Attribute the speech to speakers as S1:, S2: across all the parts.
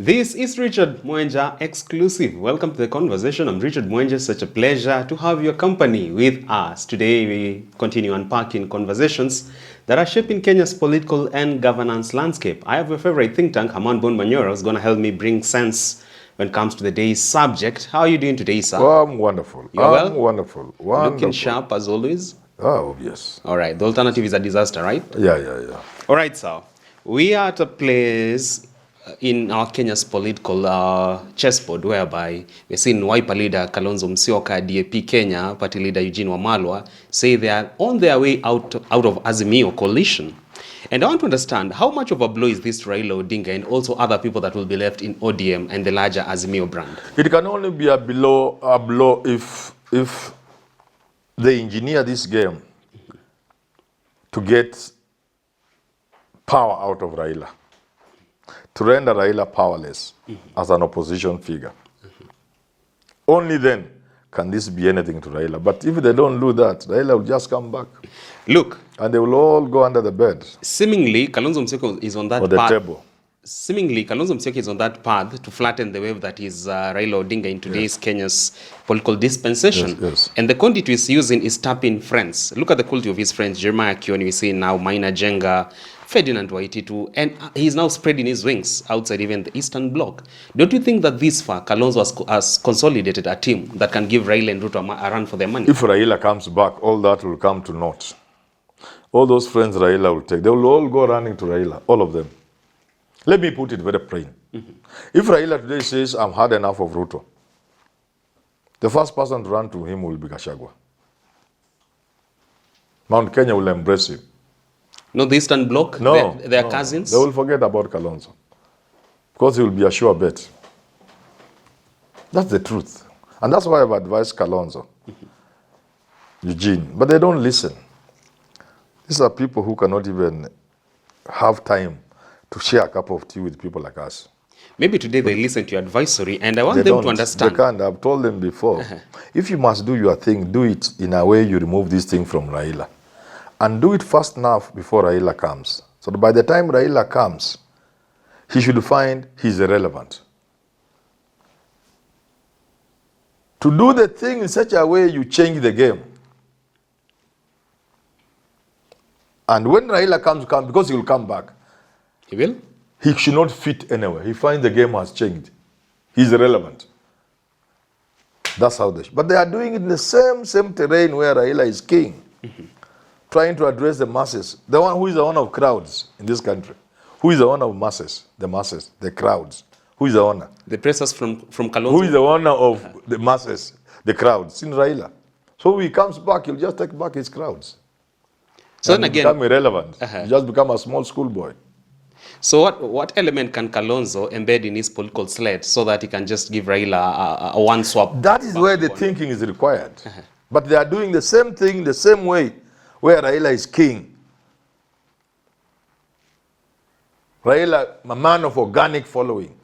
S1: This is Richard Mwenja exclusive. Welcome to the conversation. I'm Richard Mwenja. Such a pleasure to have your company with us. Today we continue unpacking conversations that are shaping Kenya's political and governance landscape. I have a favorite think tank, Herman Manyora, who's going to help me bring sense when it comes to the day's subject. How are you doing today, sir?
S2: Oh, I'm wonderful.
S1: You're
S2: Wonderful.
S1: Looking sharp as always.
S2: Oh, yes.
S1: All right. The alternative is a disaster, right?
S2: Yeah.
S1: All right, sir. We are at a place in our Kenya's political chessboard whereby we're seeing Wiper leader Kalonzo Musyoka, DAP Kenya, party leader Eugene Wamalwa say they are on their way out of Azimio coalition. And I want to understand how much of a blow is this to Raila Odinga and also other people that will be left in ODM and the larger Azimio brand?
S2: It can only be a blow if they engineer this game to get power out of Raila, to render Raila powerless as an opposition figure. Only then can this be anything to Raila. But if they don't do that, Raila will just come back.
S1: Look.
S2: And they will all go under the bed.
S1: Seemingly, Kalonzo Musyoka is on that
S2: path. Or the table.
S1: Seemingly, Kalonzo Musyoka is on that path to flatten the wave that is Raila Odinga in today's Kenya's political dispensation.
S2: Yes.
S1: And the quantity he's using is tapping friends. Look at the quality of his friends. Jeremiah Kioni, we see now, Maina Jenga, Ferdinand Waititu, and he's now spreading his wings outside even the Eastern Bloc. Don't you think that this far, Kalonzo has consolidated a team that can give Raila and Ruto a run for their money?
S2: If Raila comes back, all that will come to naught. All those friends Raila will take, they will all go running to Raila, all of them. Let me put it very plain. If Raila today says, I'm had enough of Ruto, the first person to run to him will be Gachagua. Mount Kenya will embrace him.
S1: No, the Eastern Bloc?
S2: No.
S1: They're cousins?
S2: They will forget about Kalonzo. Because he will be a sure bet. That's the truth. And that's why I've advised Kalonzo, Eugene. But they don't listen. These are people who cannot even have time to share a cup of tea with people like us.
S1: Maybe today they listen to your advisory, and I want them to understand.
S2: They can't. I've told them before. If you must do your thing, do it in a way you remove this thing from Raila. And do it fast enough before Raila comes. So that by the time Raila comes, he should find he's irrelevant. To do the thing in such a way you change the game. And when Raila comes, because he will come back.
S1: He will?
S2: He should not fit anywhere. He finds the game has changed. He's irrelevant. That's how they should. But they are doing it in the same terrain where Raila is king. Trying to address the masses. The one who is the owner of crowds in this country. Who is the owner of masses? The masses, the crowds. Who is the owner?
S1: The pressers from Kalonzo.
S2: Who is the owner of the masses, the crowds? In Raila. So when he comes back, he'll just take back his crowds.
S1: So then again,
S2: become irrelevant. You just become a small schoolboy.
S1: So what element can Kalonzo embed in his political slate so that he can just give Raila a one swap?
S2: That is where the thinking is required. But they are doing the same thing the same way where Raila is king. Raila, a man of organic following,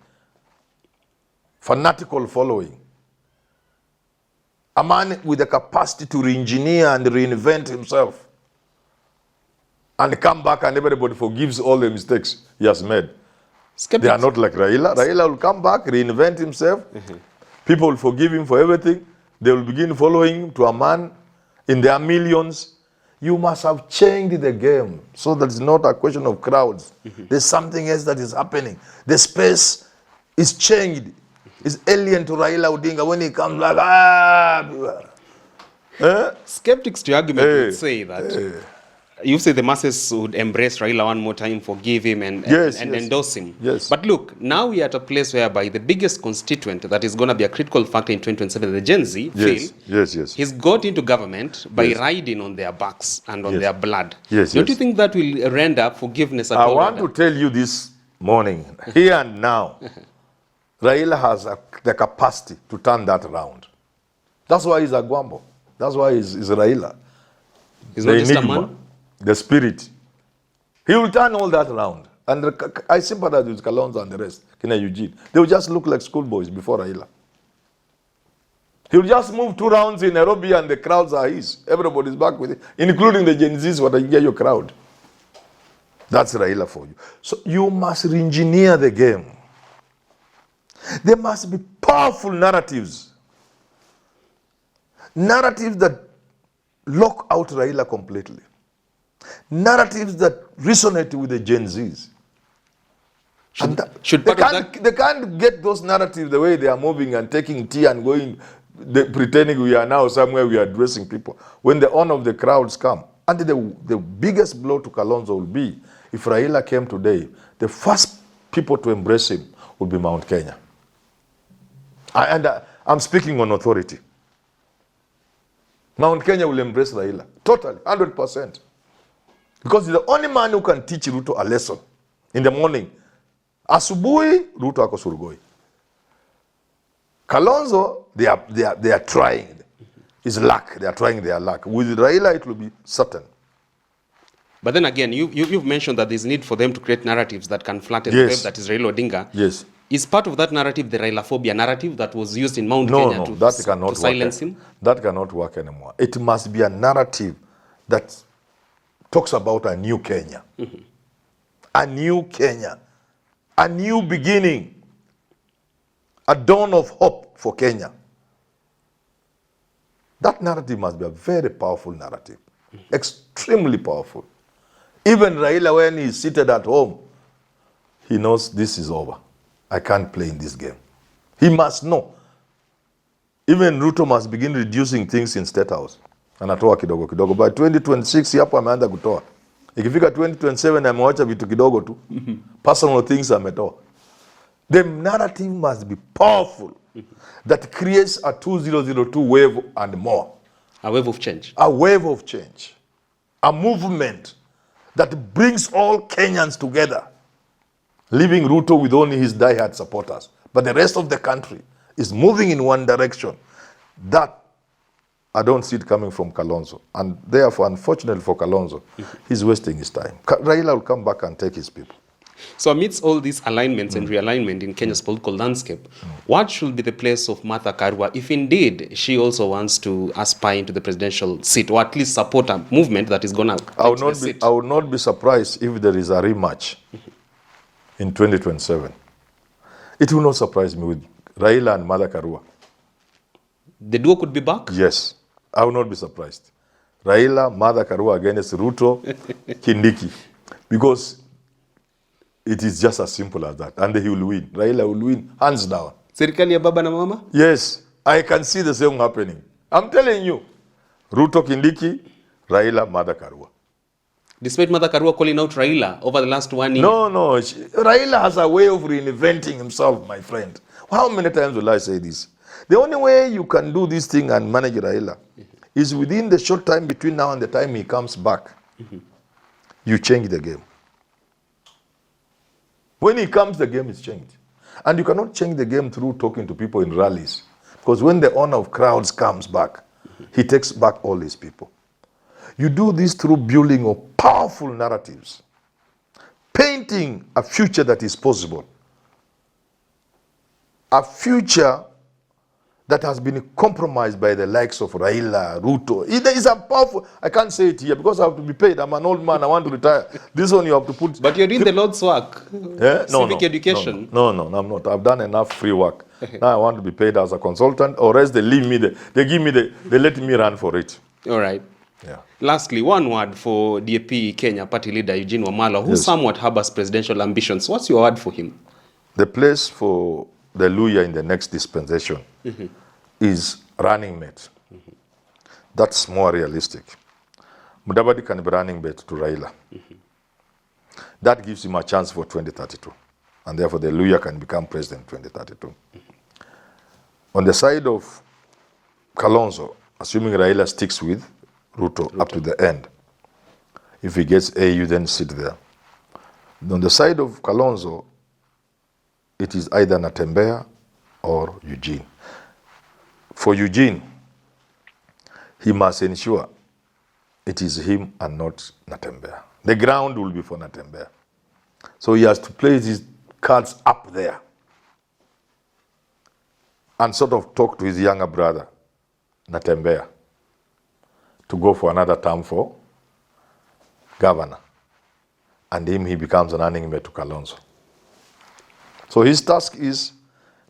S2: fanatical following, a man with the capacity to re-engineer and reinvent himself and come back and everybody forgives all the mistakes he has made.
S1: Skeptics.
S2: They are not like Raila. Raila will come back, reinvent himself. People will forgive him for everything. They will begin following him to a man in their millions. You must have changed the game so that it's not a question of crowds. There's something else that is happening. The space is changed. It's alien to Raila Odinga when he comes like,
S1: Skeptics to your argument would say that you say the masses would embrace Raila one more time, forgive him and endorse him.
S2: Yes.
S1: But look, now we are at a place whereby the biggest constituent that is going to be a critical factor in 2027, the Gen Z,
S2: yes.
S1: he's got into government by riding on their backs and on their blood. Don't you think that will render forgiveness at all?
S2: I want to tell you this morning, here and now, Raila has the capacity to turn that around. That's why he's a Gwambo. That's why he's Raila.
S1: He's not just a man.
S2: The spirit. He will turn all that around. And I sympathize with Kalonzo and the rest, Kenyan Eugene. They will just look like schoolboys before Raila. He will just move 2 rounds in Nairobi and the crowds are his. Everybody's back with it, including the Gen Zs, what I get your crowd. That's Raila for you. So you must re-engineer the game. There must be powerful narratives. Narratives that lock out Raila completely. Narratives that resonate with the Gen Zs. They can't get those narratives the way they are moving and taking tea and going, pretending we are now somewhere we are addressing people. When the honor of the crowds come. And the biggest blow to Kalonzo will be, if Raila came today, the first people to embrace him would be Mount Kenya. I'm speaking on authority. Mount Kenya will embrace Raila. Totally, 100%. Because he's the only man who can teach Ruto a lesson. In the morning, asubuhi, Ruto ako Surugoi. Kalonzo, they are trying. It's luck. They are trying their luck. With Raila, it will be certain.
S1: But then again, you've mentioned that there's need for them to create narratives that can flatten the wave that is Raila Odinga.
S2: Yes.
S1: Is part of that narrative the Railaphobia narrative that was used in Mount Kenya to silence him?
S2: That cannot work anymore. It must be a narrative that talks about a new Kenya. A new Kenya. A new beginning. A dawn of hope for Kenya. That narrative must be a very powerful narrative. Extremely powerful. Even Raila, when he's seated at home, he knows this is over. I can't play in this game. He must know. Even Ruto must begin reducing things in State House. Anatoa kidogo kidogo. By 2026, hapo ameanza kutoa. Ikifika 2027, amewacha vitu kidogo tu. Personal things ametoa. The narrative must be powerful. That creates a 2002 wave and more.
S1: A wave of change.
S2: A wave of change. A movement that brings all Kenyans together. Leaving Ruto with only his diehard supporters. But the rest of the country is moving in one direction. That, I don't see it coming from Kalonzo. And therefore, unfortunately for Kalonzo, he's wasting his time. Raila will come back and take his people.
S1: So amidst all these alignments and realignment in Kenya's political landscape, what should be the place of Martha Karua if indeed she also wants to aspire into the presidential seat, or at least support a movement that is going to
S2: I would not be surprised if there is a rematch in 2027. It will not surprise me with Raila and Martha Karua.
S1: The duo could be back?
S2: Yes, I will not be surprised. Raila, Martha Karua against Ruto, Kindiki. Because it is just as simple as that. And he will win. Raila will win, hands down.
S1: Serikali ya baba na mama?
S2: Yes, I can see the same happening. I'm telling you. Ruto, Kindiki, Raila, Martha Karua.
S1: Despite Martha Karua calling out Raila over the last 1 year?
S2: No. Raila has a way of reinventing himself, my friend. How many times will I say this? The only way you can do this thing and manage Raila is within the short time between now and the time he comes back. You change the game. When he comes, the game is changed. And you cannot change the game through talking to people in rallies. Because when the honor of crowds comes back, he takes back all his people. You do this through building of powerful narratives. Painting a future that is possible. A future that has been compromised by the likes of Raila, Ruto. It is a powerful, I can't say it here because I have to be paid. I'm an old man, I want to retire. This one you have to put.
S1: But you're doing the Lord's work.
S2: Yeah?
S1: Civic education.
S2: No, I'm not. I've done enough free work. Now I want to be paid as a consultant, or else they leave me, they let me run for it.
S1: All right.
S2: Yeah.
S1: Lastly, one word for DAP Kenya Party leader Eugene Wamalwa, who somewhat harbors presidential ambitions. What's your word for him?
S2: The place for the Luya in the next dispensation is running mate. That's more realistic. Mudavadi can be running mate to Raila. That gives him a chance for 2032. And therefore the Luya can become president in 2032. On the side of Kalonzo, assuming Raila sticks with Ruto up to the end, if he gets AU, then sit there. On the side of Kalonzo, it is either Natembeya or Eugene. For Eugene, he must ensure it is him and not Natembeya. The ground will be for Natembeya. So he has to place his cards up there and sort of talk to his younger brother, Natembeya, to go for another term for governor. And him, he becomes an running mate to Kalonzo. So his task is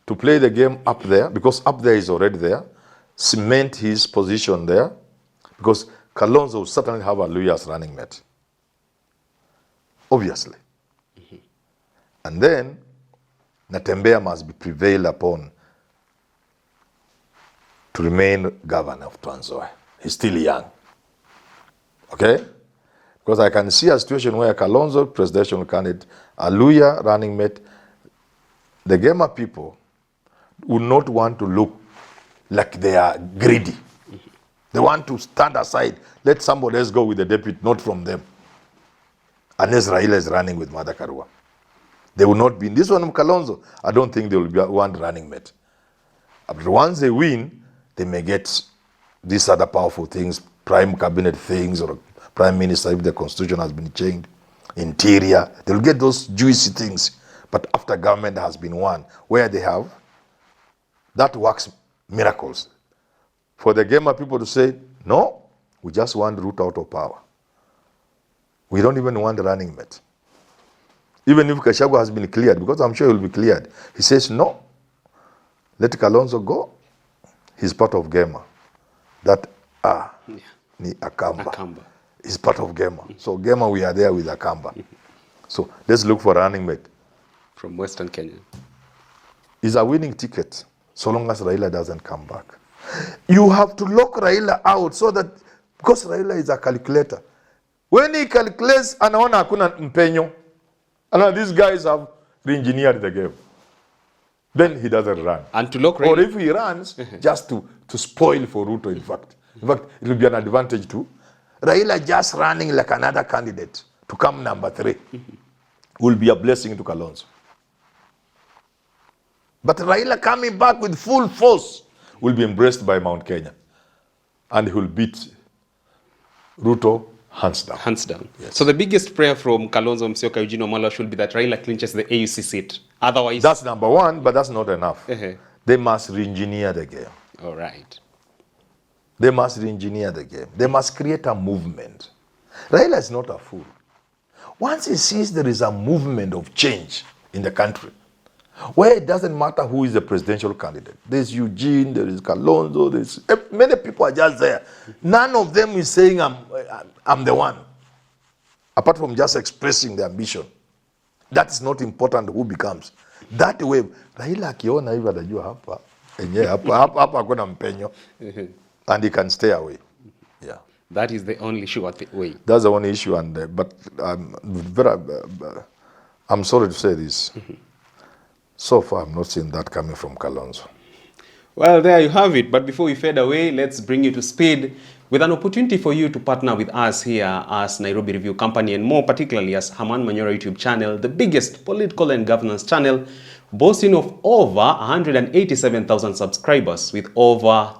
S2: to play the game up there, because up there is already there, cement his position there, because Kalonzo will certainly have a Luya as running mate. Obviously. And then Natembeya must be prevailed upon to remain governor of Trans Nzoia. He's still young. Okay? Because I can see a situation where Kalonzo, presidential candidate, a Luya running mate, the Gema people would not want to look like they are greedy. They want to stand aside, let somebody else go with the deputy, not from them. Unless Raila is running with Martha Karua. They will not be in this one of Kalonzo. I don't think they will be one running mate. But once they win, they may get these other powerful things, prime cabinet things, or prime minister if the constitution has been changed, interior. They will get those juicy things. But after government has been won, where they have, that works miracles. For the Gema people to say, no, we just want Ruto out of power. We don't even want the running mate. Even if Gachagua has been cleared, because I'm sure he will be cleared, he says, no, let Kalonzo go. He's part of Gema. That, ni Akamba. He's part of Gema. So Gema, we are there with Akamba. So let's look for a running mate.
S1: From Western Kenya.
S2: It's a winning ticket, so long as Raila doesn't come back. You have to lock Raila out so that, because Raila is a calculator. When he calculates, anaona hakuna mpenyo. And these guys have re-engineered the game. Then he doesn't run.
S1: And to lock Raila.
S2: Or if he runs, just to spoil for Ruto, in fact. In fact, it will be an advantage too. Raila just running like another candidate to come number 3 will be a blessing to Kalonzo. But Raila coming back with full force will be embraced by Mount Kenya. And he will beat Ruto hands down.
S1: Hands down.
S2: Yes.
S1: So the biggest prayer from Kalonzo Musyoka, Eugene Wamalwa should be that Raila clinches the AUC seat. Otherwise...
S2: That's number 1, but that's not enough. They must re-engineer the game.
S1: All right.
S2: They must re-engineer the game. They must create a movement. Raila is not a fool. Once he sees there is a movement of change in the country, where it doesn't matter who is the presidential candidate. There's Eugene, there is Kalonzo, there's many people are just there. None of them is saying I'm the one. Apart from just expressing the ambition. That is not important who becomes. That way, Raila akiona hivi atajua hapa, hapa hakuna mpenyo. And he can stay away. Yeah.
S1: That is the only sure way.
S2: That's the only issue, and but I'm sorry to say this. So far, I'm not seeing that coming from Kalonzo.
S1: Well, there you have it. But before we fade away, let's bring you to speed with an opportunity for you to partner with us here as Nairobi Review Company, and more particularly as Herman Manyora YouTube channel, the biggest political and governance channel, boasting of over 187,000 subscribers with over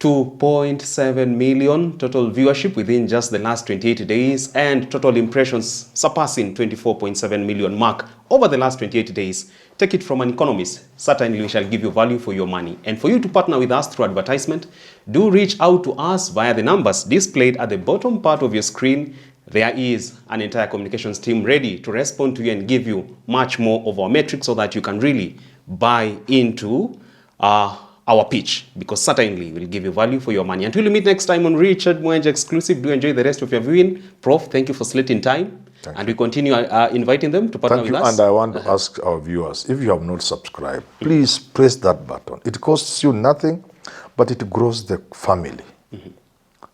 S1: 2.7 million total viewership within just the last 28 days, and total impressions surpassing 24.7 million mark over the last 28 days. Take it from an economist. Certainly we shall give you value for your money. And for you to partner with us through advertisement, do reach out to us via the numbers displayed at the bottom part of your screen. There is an entire communications team ready to respond to you and give you much more of our metrics so that you can really buy into our pitch, because certainly we'll give you value for your money. Until we meet next time on Richard Mwenja Exclusive, do enjoy the rest of your viewing. Prof, thank you for slating time. And we continue inviting them to partner with us.
S2: And I want to ask our viewers, if you have not subscribed, please press that button. It costs you nothing, but it grows the family.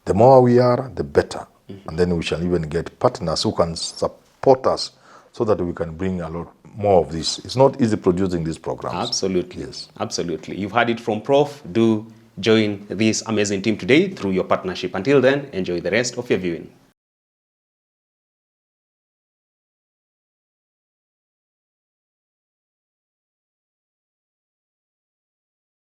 S2: The more we are, the better. And then we shall even get partners who can support us so that we can bring a lot more of this. It's not easy producing these programs.
S1: Absolutely.
S2: Yes.
S1: Absolutely. You've heard it from Prof. Do join this amazing team today through your partnership. Until then, enjoy the rest of your viewing.